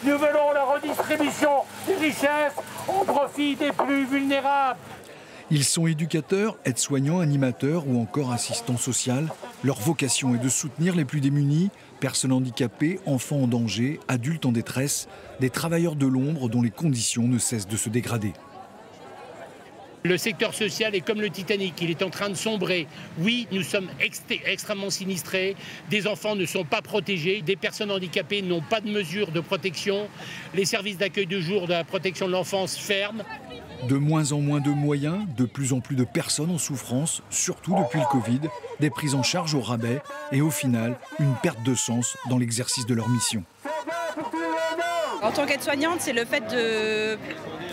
Nous voulons la redistribution des richesses au profit des plus vulnérables. Ils sont éducateurs, aides-soignants, animateurs ou encore assistants sociaux. Leur vocation est de soutenir les plus démunis, personnes handicapées, enfants en danger, adultes en détresse, des travailleurs de l'ombre dont les conditions ne cessent de se dégrader. Le secteur social est comme le Titanic, il est en train de sombrer. Oui, nous sommes extrêmement sinistrés, des enfants ne sont pas protégés, des personnes handicapées n'ont pas de mesures de protection, les services d'accueil de jour de la protection de l'enfance ferment. De moins en moins de moyens, de plus en plus de personnes en souffrance, surtout depuis le Covid, des prises en charge au rabais et au final, une perte de sens dans l'exercice de leur mission. En tant qu'aide-soignante, c'est le fait de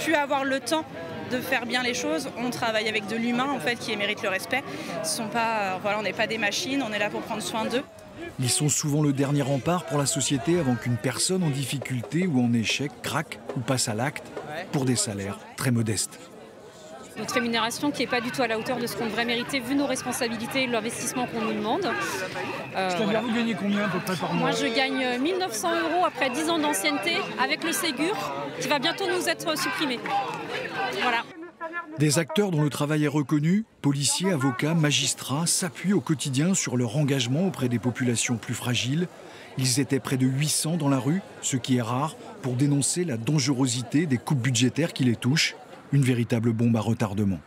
plus avoir le temps de faire bien les choses. On travaille avec de l'humain en fait qui mérite le respect. On n'est pas des machines, on est là pour prendre soin d'eux. Ils sont souvent le dernier rempart pour la société avant qu'une personne en difficulté ou en échec craque ou passe à l'acte pour des salaires très modestes. Notre rémunération qui n'est pas du tout à la hauteur de ce qu'on devrait mériter vu nos responsabilités et l'investissement qu'on nous demande. Voilà. Vous gagnez combien à peu près par mois? Moi je gagne 1 900 € après 10 ans d'ancienneté avec le Ségur qui va bientôt nous être supprimé. Voilà. Des acteurs dont le travail est reconnu, policiers, avocats, magistrats, s'appuient au quotidien sur leur engagement auprès des populations plus fragiles. Ils étaient près de 800 dans la rue, ce qui est rare, pour dénoncer la dangerosité des coupes budgétaires qui les touchent. Une véritable bombe à retardement.